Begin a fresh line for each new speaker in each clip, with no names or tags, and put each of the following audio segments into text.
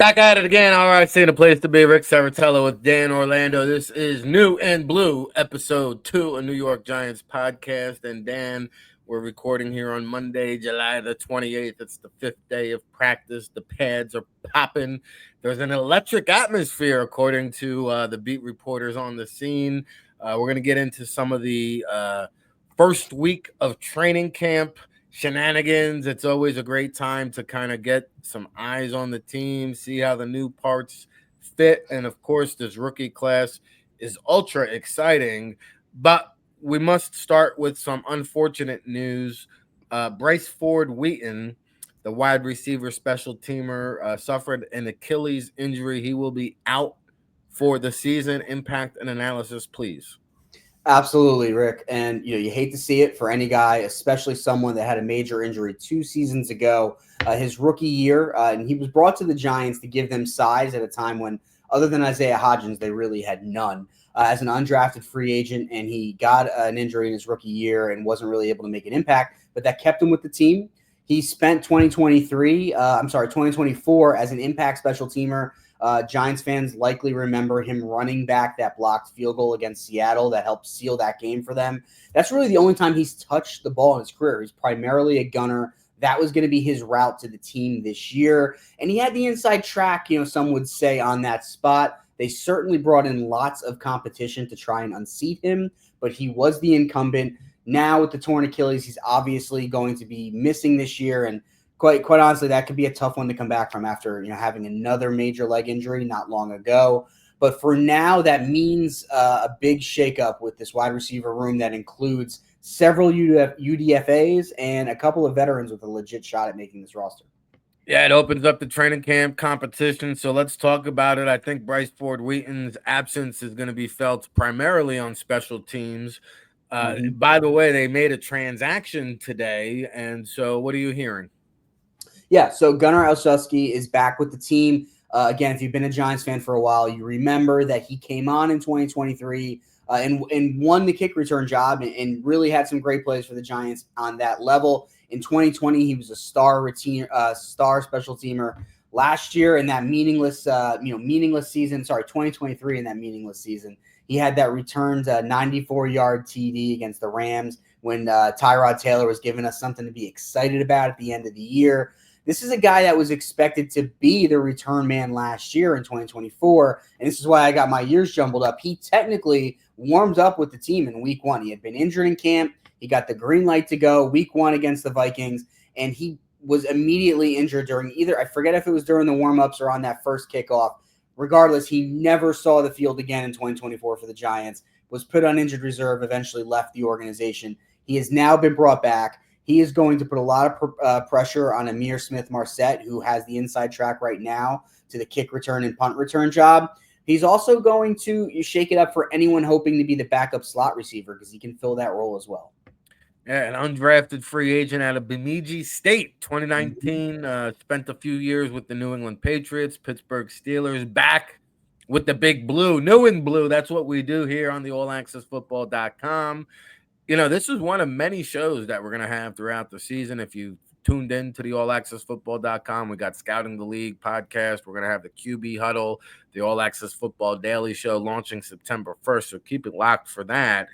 Back at it again. All right, seeing a place to be. Ric Serritella with Dan Orlando. This is New and Blue, episode 2, a New York Giants podcast. And Dan, we're recording here on Monday, July the 28th. It's the 5th day of practice. The pads are popping. There's an electric atmosphere, according to the beat reporters on the scene. We're going to get into some of the first week of training camp shenanigans. It's always a great time to kind of get some eyes on the team, see how the new parts fit. And of course, this rookie class is ultra exciting. But we must start with some unfortunate news. Bryce Ford Wheaton, the wide receiver special teamer, suffered an Achilles injury. He will be out for the season. Impact and analysis, please.
Absolutely, Rick. And you hate to see it for any guy, especially someone that had a major injury 2 seasons ago, his rookie year. And he was brought to the Giants to give them size at a time when, other than Isaiah Hodgins, they really had none. As an undrafted free agent, and he got an injury in his rookie year and wasn't really able to make an impact, but that kept him with the team. He spent 2024 as an impact special teamer. Giants fans likely remember him running back that blocked field goal against Seattle that helped seal that game for them. That's really the only time he's touched the ball in his career. He's primarily a gunner. That was going to be his route to the team this year. And he had the inside track, some would say, on that spot. They certainly brought in lots of competition to try and unseat him, but he was the incumbent. Now with the torn Achilles, he's obviously going to be missing this year, and quite honestly, that could be a tough one to come back from after having another major leg injury not long ago. But for now, that means a big shakeup with this wide receiver room that includes several UDFAs and a couple of veterans with a legit shot at making this roster.
Yeah, it opens up the training camp competition, so let's talk about it. I think Bryce Ford Wheaton's absence is going to be felt primarily on special teams. By the way, they made a transaction today, and so what are you hearing?
Yeah, so Gunnar Olszewski is back with the team. Again, if you've been a Giants fan for a while, you remember that he came on in 2023 and won the kick return job and really had some great plays for the Giants on that level. In 2020, he was a star special teamer. Last year in that meaningless season, 2023 in that meaningless season, he had that returned 94-yard TD against the Rams when Tyrod Taylor was giving us something to be excited about at the end of the year. This is a guy that was expected to be the return man last year in 2024, and this is why I got my years jumbled up. He technically warmed up with the team in week 1. He had been injured in camp. He got the green light to go week 1 against the Vikings, and he was immediately injured during I forget if it was during the warm-ups or on that first kickoff. Regardless, he never saw the field again in 2024 for the Giants, was put on injured reserve, eventually left the organization. He has now been brought back. He is going to put a lot of pressure on Amir Smith-Marset, who has the inside track right now to the kick return and punt return job. He's also going to shake it up for anyone hoping to be the backup slot receiver because he can fill that role as well.
Yeah, an undrafted free agent out of Bemidji State, 2019, spent a few years with the New England Patriots, Pittsburgh Steelers, back with the Big Blue, New and Blue. That's what we do here on the allaccessfootball.com. This is one of many shows that we're going to have throughout the season. If you tuned in to the allaccessfootball.com, we got Scouting the League podcast. We're going to have the QB Huddle, the All Access Football Daily Show launching September 1st. So keep it locked for that.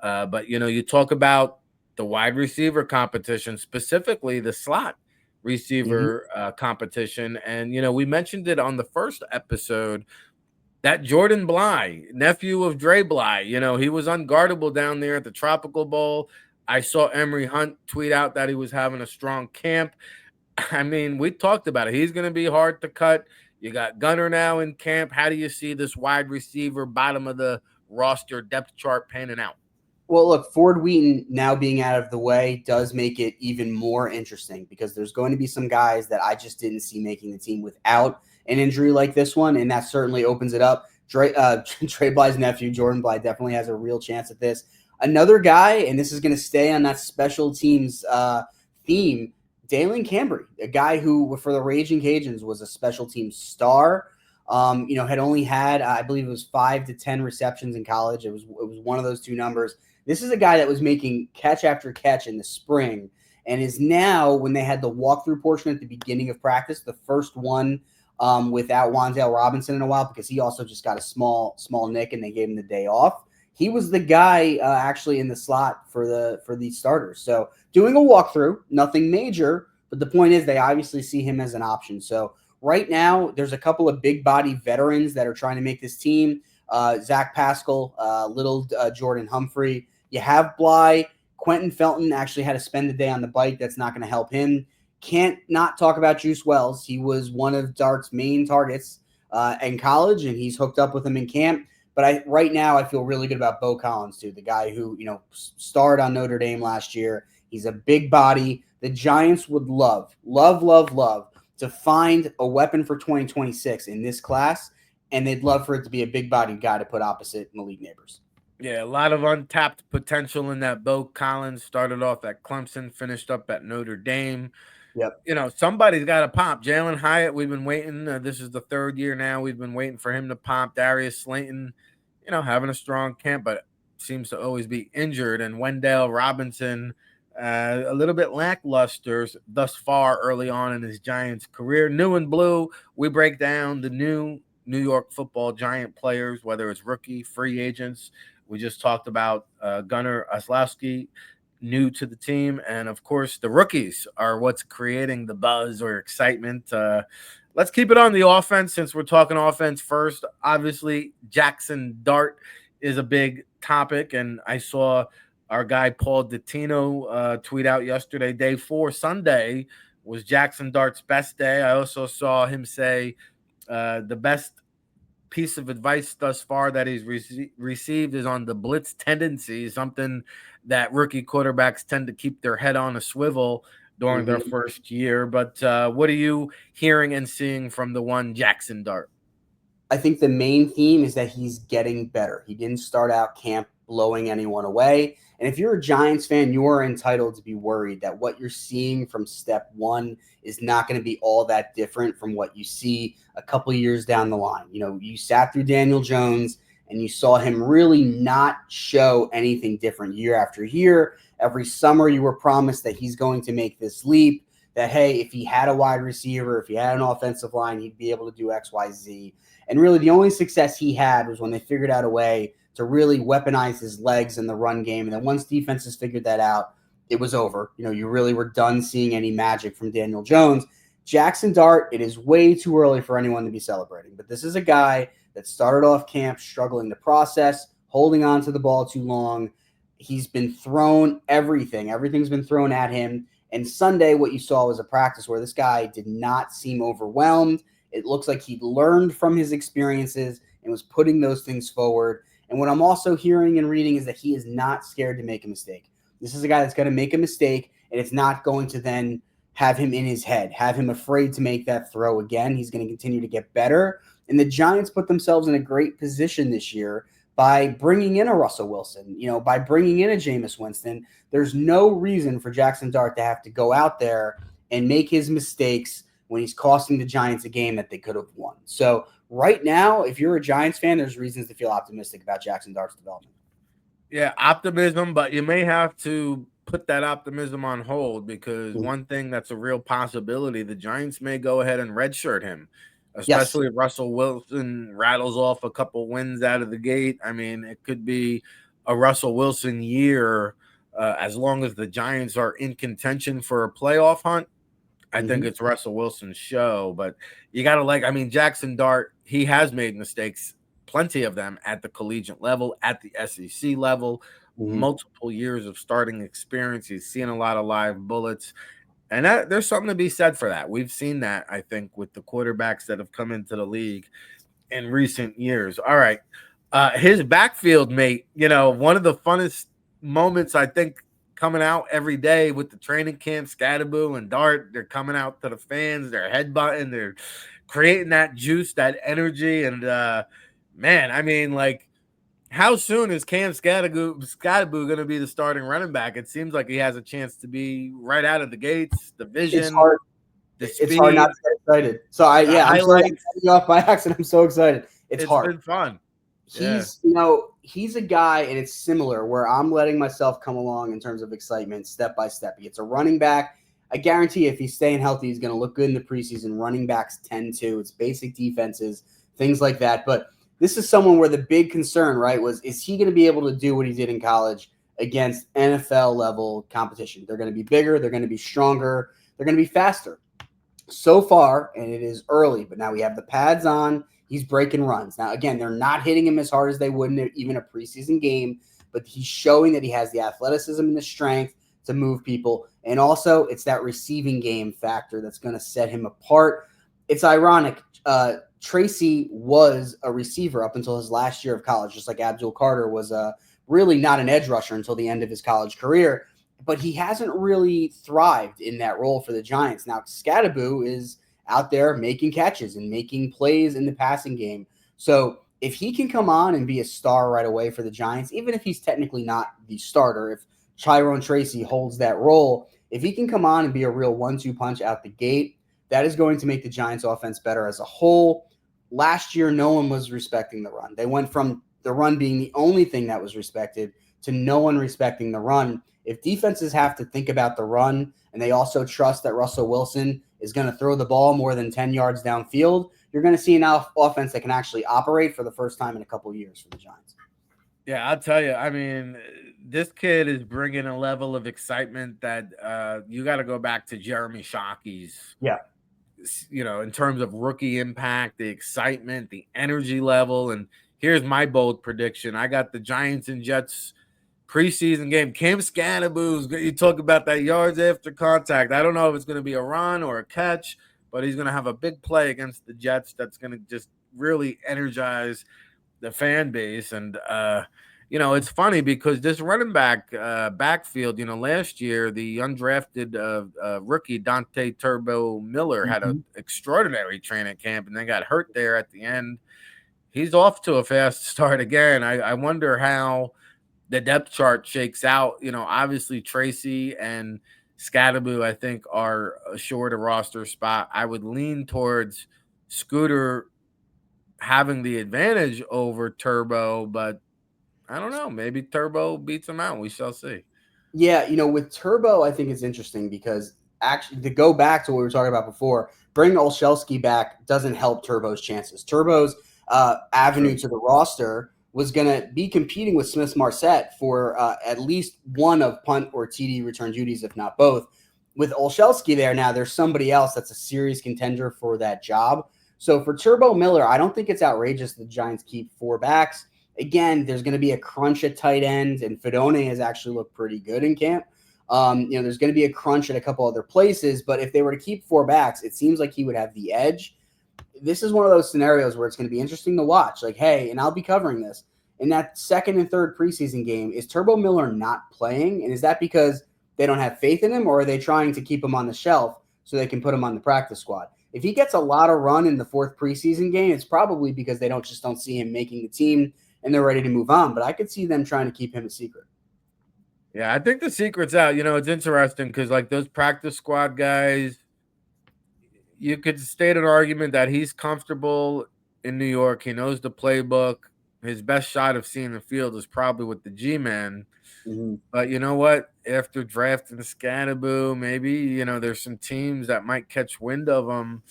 But, you talk about the wide receiver competition, specifically the slot receiver competition. And, we mentioned it on the first episode. That Jordan Bly, nephew of Dre Bly, he was unguardable down there at the Tropical Bowl. I saw Emory Hunt tweet out that he was having a strong camp. I mean, we talked about it. He's going to be hard to cut. You got Gunnar now in camp. How do you see this wide receiver, bottom of the roster depth chart panning out?
Well, look, Ford Wheaton now being out of the way does make it even more interesting because there's going to be some guys that I just didn't see making the team without an injury like this one, and that certainly opens it up. Dre Bly's nephew, Jordan Bly, definitely has a real chance at this. Another guy, and this is going to stay on that special teams theme, Dalen Cambry, a guy who, for the Raging Cajuns, was a special teams star. Had only had, I believe it was 5 to 10 receptions in college. It was one of those two numbers. This is a guy that was making catch after catch in the spring and is now, when they had the walkthrough portion at the beginning of practice, the first one without Wan'Dale Robinson in a while because he also just got a small nick and they gave him the day off. He was the guy actually in the slot for these starters. So doing a walkthrough, nothing major, but the point is they obviously see him as an option. So right now, there's a couple of big body veterans that are trying to make this team. Zach Pascal, little Jordan Humphrey. You have Bly. Quentin Felton actually had to spend the day on the bike. That's not going to help him. Can't not talk about Juice Wells. He was one of Dart's main targets in college, and he's hooked up with him in camp. But right now, I feel really good about Bo Collins, too, the guy who, starred on Notre Dame last year. He's a big body. The Giants would love to find a weapon for 2026 in this class, and they'd love for it to be a big-bodied guy to put opposite Malik Neighbors.
Yeah, a lot of untapped potential in that. Bo Collins started off at Clemson, finished up at Notre Dame.
Yep.
Somebody's got to pop. Jalen Hyatt, we've been waiting. This is the third year now. We've been waiting for him to pop. Darius Slayton, having a strong camp, but seems to always be injured. And Wendell Robinson, a little bit lackluster thus far early on in his Giants career. New and blue, we break down the new New York Football Giant players, whether it's rookie, free agents. We just talked about Gunnar Olszewski, new to the team, and of course the rookies are what's creating the buzz or excitement. Let's keep it on the offense since we're talking offense first. Obviously Jackson Dart is a big topic, and I saw our guy Paul Dottino tweet out yesterday, day 4 Sunday was Jackson Dart's best day. I also saw him say the best piece of advice thus far that he's received is on the blitz tendency, something that rookie quarterbacks tend to keep their head on a swivel during their first year. But what are you hearing and seeing from the one Jackson Dart?
I think the main theme is that he's getting better. He didn't start out camp blowing anyone away. And if you're a Giants fan, you are entitled to be worried that what you're seeing from step 1 is not going to be all that different from what you see a couple years down the line. You sat through Daniel Jones and you saw him really not show anything different year after year. Every summer you were promised that he's going to make this leap, that, hey, if he had a wide receiver, if he had an offensive line, he'd be able to do X, Y, Z. And really the only success he had was when they figured out a way to really weaponize his legs in the run game. And then once defenses figured that out, it was over. You really were done seeing any magic from Daniel Jones. Jackson Dart, it is way too early for anyone to be celebrating. But this is a guy that started off camp struggling to process, holding on to the ball too long. He's been thrown everything. Everything's been thrown at him. And Sunday, what you saw was a practice where this guy did not seem overwhelmed. It looks like he learned from his experiences and was putting those things forward. And what I'm also hearing and reading is that he is not scared to make a mistake. This is a guy that's going to make a mistake, and it's not going to then have him in his head, have him afraid to make that throw again. He's going to continue to get better. And the Giants put themselves in a great position this year by bringing in a Russell Wilson, by bringing in a Jameis Winston. There's no reason for Jackson Dart to have to go out there and make his mistakes when he's costing the Giants a game that they could have won. So right now, if you're a Giants fan, there's reasons to feel optimistic about Jackson Dart's development.
Yeah, optimism, but you may have to put that optimism on hold because one thing that's a real possibility, the Giants may go ahead and redshirt him, especially if Russell Wilson rattles off a couple wins out of the gate. I mean, it could be a Russell Wilson year as long as the Giants are in contention for a playoff hunt. I think it's Russell Wilson's show, but you got to Jackson Dart, he has made mistakes, plenty of them at the collegiate level, at the SEC level, multiple years of starting experience. He's seen a lot of live bullets, and there's something to be said for that. We've seen that, I think, with the quarterbacks that have come into the league in recent years. All right. His backfield mate, one of the funnest moments, I think, coming out every day with the training camp, Scadaboo and Dart, they're coming out to the fans, they're headbutting, they're creating that juice, that energy. And how soon is Cam Scadaboo going to be the starting running back? It seems like he has a chance to be right out of the gates. The vision,
it's hard. It's hard not to get excited. So I'm cutting you off by accident. I'm so excited. It's hard.
It's been fun.
He's a guy, and it's similar where I'm letting myself come along in terms of excitement step by step. He gets a running back. I guarantee if he's staying healthy, he's going to look good in the preseason. Running backs tend to. It's basic defenses, things like that. But this is someone where the big concern, right, was is he going to be able to do what he did in college against NFL level competition? They're going to be bigger. They're going to be stronger. They're going to be faster. So far, and it is early, but now we have the pads on. He's breaking runs. Now, again, they're not hitting him as hard as they would in even a preseason game, but he's showing that he has the athleticism and the strength to move people. And also, it's that receiving game factor that's going to set him apart. It's ironic. Tracy was a receiver up until his last year of college, just like Abdul Carter was really not an edge rusher until the end of his college career. But he hasn't really thrived in that role for the Giants. Now, Scadaboo is out there making catches and making plays in the passing game. So if he can come on and be a star right away for the Giants, even if he's technically not the starter, if Tyrone Tracy holds that role, if he can come on and be a real 1-2 punch out the gate, that is going to make the Giants offense better as a whole. Last year, no one was respecting the run. They went from the run being the only thing that was respected to no one respecting the run. If defenses have to think about the run and they also trust that Russell Wilson is going to throw the ball more than 10 yards downfield, you're going to see an offense that can actually operate for the first time in a couple of years for the Giants.
Yeah, I'll tell you. I mean, this kid is bringing a level of excitement that you got to go back to Jeremy Shockey's.
Yeah.
In terms of rookie impact, the excitement, the energy level. And here's my bold prediction. I got the Giants and Jets preseason game. Cam Scadaboo, you talk about that yards after contact. I don't know if it's going to be a run or a catch, but he's going to have a big play against the Jets that's going to just really energize the fan base. And it's funny because this running back backfield, last year the undrafted rookie Dante Turbo Miller had an extraordinary training camp and then got hurt there at the end. He's off to a fast start again. I wonder how the depth chart shakes out. Obviously Tracy and Scadaboo, I think, are assured a roster spot. I would lean towards Scooter having the advantage over Turbo, but I don't know. Maybe Turbo beats him out. We shall see.
Yeah, with Turbo, I think it's interesting because actually to go back to what we were talking about before, bringing Olszewski back doesn't help Turbo's chances. Turbo's avenue to the roster was going to be competing with Smith-Marset for at least one of punt or TD return duties, if not both. With Olszewski there now, there's somebody else that's a serious contender for that job. So for Turbo Miller, I don't think it's outrageous the Giants keep 4 backs. Again, there's going to be a crunch at tight end, and Fedone has actually looked pretty good in camp. There's going to be a crunch at a couple other places, but if they were to keep 4 backs, it seems like he would have the edge. This is one of those scenarios where it's going to be interesting to watch. Like, hey, and I'll be covering this. In that second and third preseason game, is Turbo Miller not playing? And is that because they don't have faith in him, or are they trying to keep him on the shelf so they can put him on the practice squad? If he gets a lot of run in the 4th preseason game, it's probably because they don't see him making the team and they're ready to move on. But I could see them trying to keep him a secret.
Yeah, I think the secret's out. It's interesting because like those practice squad guys, you could state an argument that he's comfortable in New York. He knows the playbook. His best shot of seeing the field is probably with the G-Men. Mm-hmm. But you know what? After drafting Scadaboo, maybe, there's some teams that might catch wind of him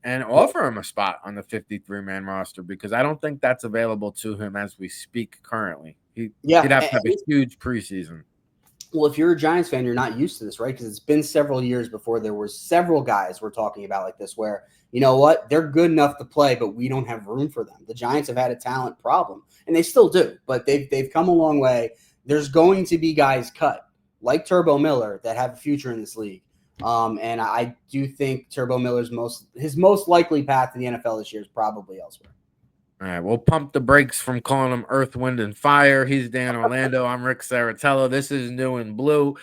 and offer him a spot on the 53-man roster because I don't think that's available to him as we speak currently. He'd have to have a huge preseason.
Well, if you're a Giants fan, you're not used to this, right? Because it's been several years before there were several guys we're talking about like this where, you know what, they're good enough to play, but we don't have room for them. The Giants have had a talent problem, and they still do, but they've come a long way. There's going to be guys cut, like Turbo Miller, that have a future in this league. And I do think Turbo Miller's his most likely path to the NFL this year is probably elsewhere.
All right, we'll pump the brakes from calling him Earth, Wind, and Fire. He's Dan Orlando. I'm Ric Serritella. This is New and Blue,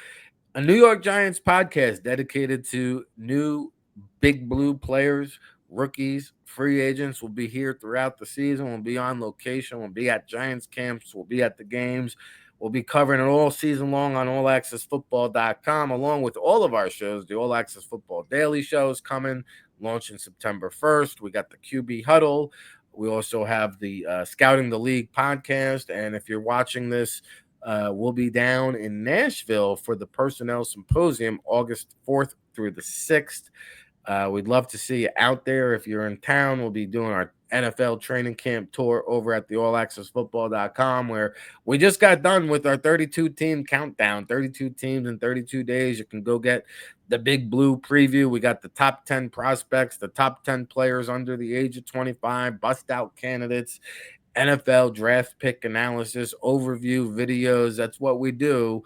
a New York Giants podcast dedicated to new big blue players, rookies, free agents. We'll be here throughout the season. We'll be on location. We'll be at Giants camps. We'll be at the games. We'll be covering it all season long on allaccessfootball.com, along with all of our shows. The All Access Football Daily Show is coming, launching September 1st. We got the QB Huddle. We also have the Scouting the League podcast. And if you're watching this will be down in Nashville for the Personnel Symposium, August 4th through the 6th. We'd love to see you out there. If you're in town, we'll be doing our NFL training camp tour over at the allaccessfootball.com, where we just got done with our 32 team countdown, 32 teams in 32 days. You can go get the Big Blue preview. We got the top 10 prospects, the top 10 players under the age of 25, bust out candidates, NFL draft pick analysis, overview videos. That's what we do.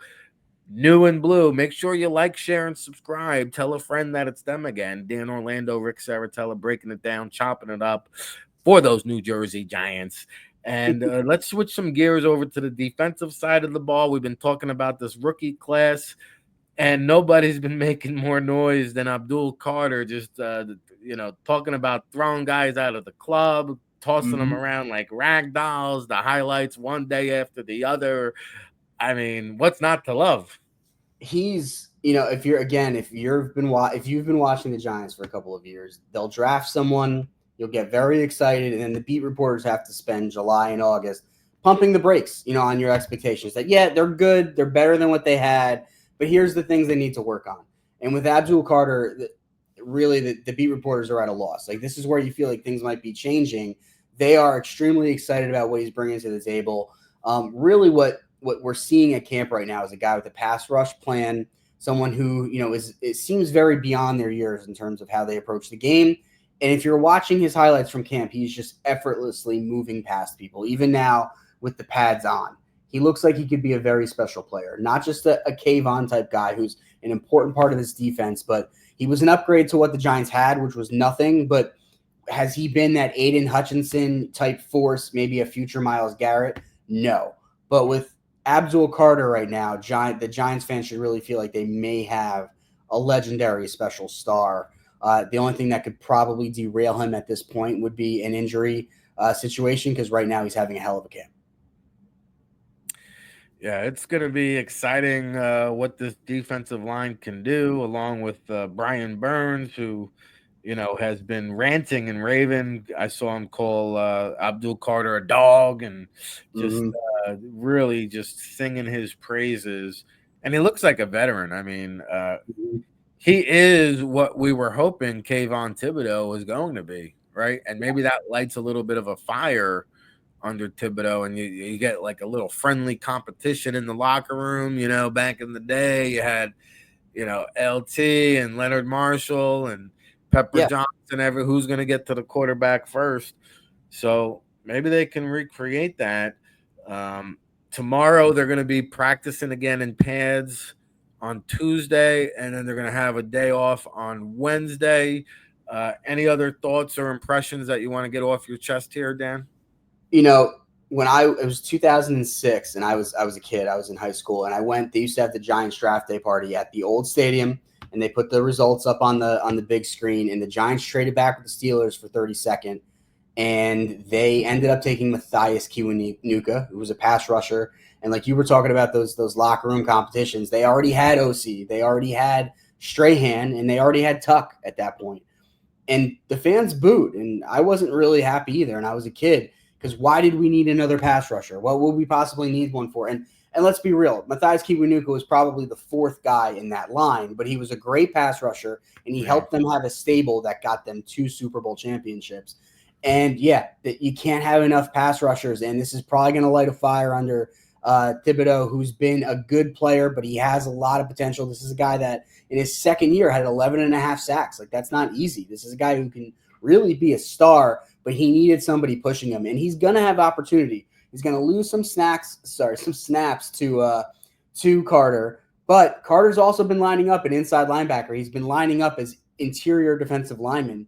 New and blue. Make sure you like, share, and subscribe. Tell a friend that it's them again. Dan Orlando, Ric Serritella, breaking it down, chopping it up for those New Jersey Giants. And let's switch some gears over to the defensive side of the ball. We've been talking about this rookie class, and nobody's been making more noise than Abdul Carter, just talking about throwing guys out of the club, tossing them around like rag dolls, the highlights one day after the other. I mean, what's not to love?
He's, if you've been watching the Giants for a couple of years, they'll draft someone, you'll get very excited, and then the beat reporters have to spend July and August pumping the brakes, on your expectations that, yeah, they're good, they're better than what they had, but here's the things they need to work on. And with Abdul Carter, really the beat reporters are at a loss. Like, this is where you feel like things might be changing. They are extremely excited about what he's bringing to the table. Really what we're seeing at camp right now is a guy with a pass rush plan, someone who, it seems very beyond their years in terms of how they approach the game. And if you're watching his highlights from camp, he's just effortlessly moving past people. Even now with the pads on, he looks like he could be a very special player, not just a Kayvon type guy who's an important part of this defense, but he was an upgrade to what the Giants had, which was nothing. But has he been that Aiden Hutchinson type force, maybe a future Myles Garrett? No. But with Abdul Carter right now, the Giants fans should really feel like they may have a legendary special star. The only thing that could probably derail him at this point would be an injury situation, because right now he's having a hell of a camp.
Yeah, it's going to be exciting what this defensive line can do, along with Brian Burns, who, has been ranting and raving. I saw him call Abdul Carter a dog, and just really just singing his praises. And he looks like a veteran. I mean, he is what we were hoping Kayvon Thibodeau was going to be, right? And maybe that lights a little bit of a fire under Thibodeau, and you get like a little friendly competition in the locker room. Back in the day, you had, LT and Leonard Marshall and Pepper Johnson, who's going to get to the quarterback first. So maybe they can recreate that. Tomorrow, they're going to be practicing again in pads on Tuesday, and then they're going to have a day off on Wednesday. Any other thoughts or impressions that you want to get off your chest here, Dan?
When it was 2006 and I was a kid, I was in high school, and they used to have the Giants draft day party at the old stadium, and they put the results up on the big screen, and the Giants traded back with the Steelers for 32nd, and they ended up taking Matthias Kiwanuka, who was a pass rusher. And like you were talking about those locker room competitions, they already had OC, they already had Strahan, and they already had Tuck at that point. And the fans booed, and I wasn't really happy either, and I was a kid. Because why did we need another pass rusher? What would we possibly need one for? And let's be real, Matthias Kiwanuka was probably the fourth guy in that line, but he was a great pass rusher, and he helped them have a stable that got them 2 Super Bowl championships. And you can't have enough pass rushers, and this is probably going to light a fire under Thibodeau, who's been a good player, but he has a lot of potential. This is a guy that in his second year had 11 and a half sacks. Like, that's not easy. This is a guy who can really be a star, but he needed somebody pushing him, and he's going to have opportunity. He's going to lose some snaps to Carter, but Carter's also been lining up an inside linebacker. He's been lining up as interior defensive lineman.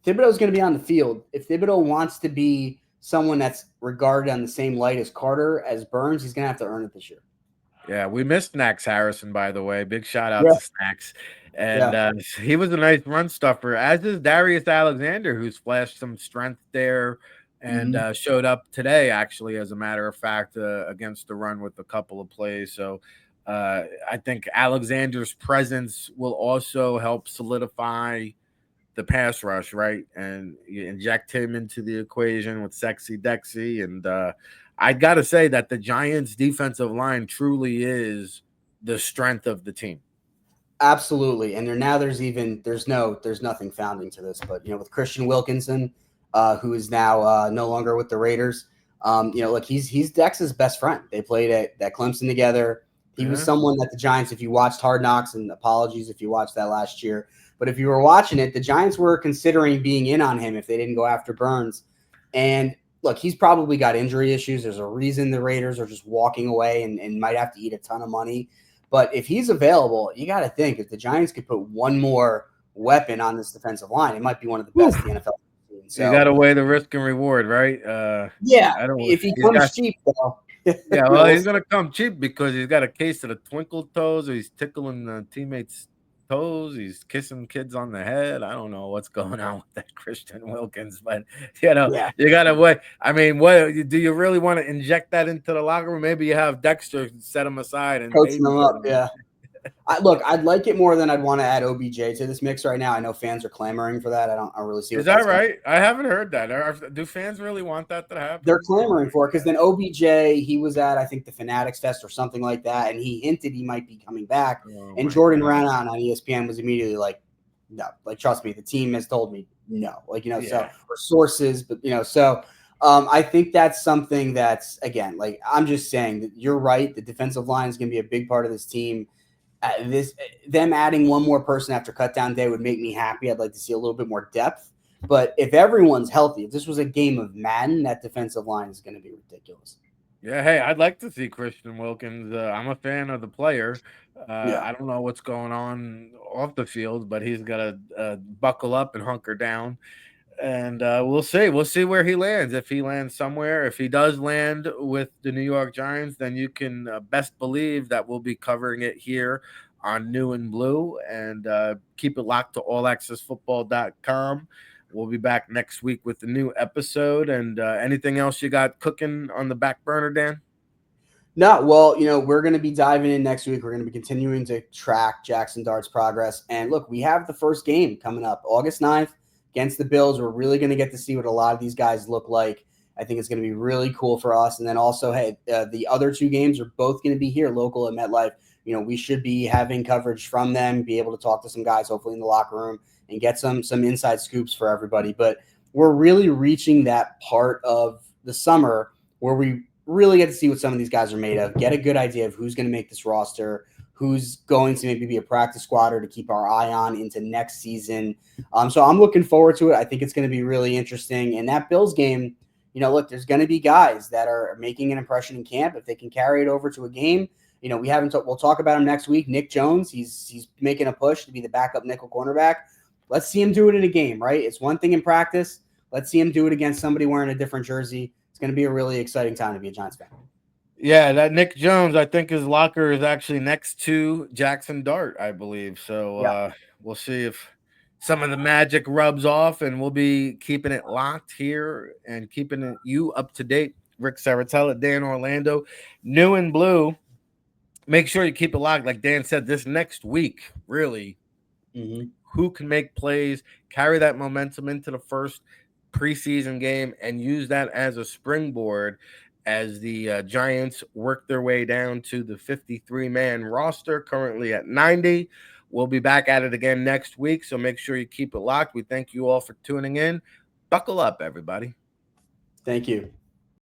Thibodeau's going to be on the field. If Thibodeau wants to be someone that's regarded on the same light as Carter, as Burns, he's going to have to earn it this year.
Yeah, we missed Snacks Harrison, by the way. Big shout out to Snacks. And he was a nice run stuffer, as is Darius Alexander, who's flashed some strength there and showed up today, actually, as a matter of fact, against the run with a couple of plays. So I think Alexander's presence will also help solidify the pass rush, right? And you inject him into the equation with Sexy Dexy, and I got to say that the Giants' defensive line truly is the strength of the team.
Absolutely, and there's nothing founding to this, but with Christian Wilkinson, who is now no longer with the Raiders, look, he's Dex's best friend. They played at Clemson together. He was
Yeah.
someone that the Giants, if you watched Hard Knocks, and apologies if you watched that last year, but if you were watching it, the Giants were considering being in on him if they didn't go after Burns. And look, he's probably got injury issues. There's a reason the Raiders are just walking away and might have to eat a ton of money. But if he's available, you got to think if the Giants could put one more weapon on this defensive line, it might be one of the best in the NFL.
So, you got to weigh the risk and reward, right?
Yeah,
I don't.
if he comes cheap, though.
Yeah, well, he's gonna come cheap because he's got a case of the twinkle toes, or he's tickling the teammates' toes, he's kissing kids on the head. I don't know what's going on with that Christian Wilkins, but
Yeah.
you gotta wait. I mean, what do you really want to inject that into the locker room? Maybe you have Dexter set him aside and
Coaching them up.
him.
Yeah. Look, I'd like it more than I'd want to add OBJ to this mix right now. I know fans are clamoring for that. I don't really see.
Is that right? I haven't heard that. Do fans really want that to happen?
They're clamoring for it because then OBJ, he was at, I think, the Fanatics Fest or something like that, and he hinted he might be coming back. And Jordan Raanan on ESPN was immediately like, no, like, trust me, the team has told me no. Like, so, or sources, but, so I think that's something that's, again, like, I'm just saying that you're right. The defensive line is going to be a big part of this team. Them adding one more person after cutdown day would make me happy. I'd like to see a little bit more depth. But if everyone's healthy, if this was a game of Madden, that defensive line is going to be ridiculous.
Yeah, hey, I'd like to see Christian Wilkins. I'm a fan of the player.
Yeah.
I don't know what's going on off the field, but he's got to buckle up and hunker down. And we'll see. We'll see where he lands. If he lands somewhere, if he does land with the New York Giants, then you can best believe that we'll be covering it here on New and Blue. And keep it locked to allaccessfootball.com. We'll be back next week with a new episode. And anything else you got cooking on the back burner, Dan?
No, well, we're going to be diving in next week. We're going to be continuing to track Jackson Dart's progress. And look, we have the first game coming up August 9th. Against the Bills. We're really going to get to see what a lot of these guys look like. I think it's going to be really cool for us. And then also, hey, the other two games are both going to be here local at MetLife. We should be having coverage from them, be able to talk to some guys, hopefully in the locker room, and get some inside scoops for everybody. But we're really reaching that part of the summer where we really get to see what some of these guys are made of, get a good idea of who's going to make this roster, who's going to maybe be a practice squatter to keep our eye on into next season. So I'm looking forward to it. I think it's going to be really interesting. And that Bills game, look, there's going to be guys that are making an impression in camp. If they can carry it over to a game, we'll talk about him next week. Nick Jones, he's making a push to be the backup nickel cornerback. Let's see him do it in a game, right? It's one thing in practice. Let's see him do it against somebody wearing a different jersey. It's going to be a really exciting time to be a Giants fan.
Yeah, that Nick Jones, I think his locker is actually next to Jackson Dart, I believe. So we'll see if some of the magic rubs off, and we'll be keeping it locked here and keeping you up to date. Ric Serritella Dan Orlando, New and Blue. Make sure you keep it locked. Like Dan said, this next week, really, who can make plays, carry that momentum into the first preseason game, and use that as a springboard as the Giants work their way down to the 53-man roster, currently at 90. We'll be back at it again next week, so make sure you keep it locked. We thank you all for tuning in. Buckle up, everybody.
Thank you.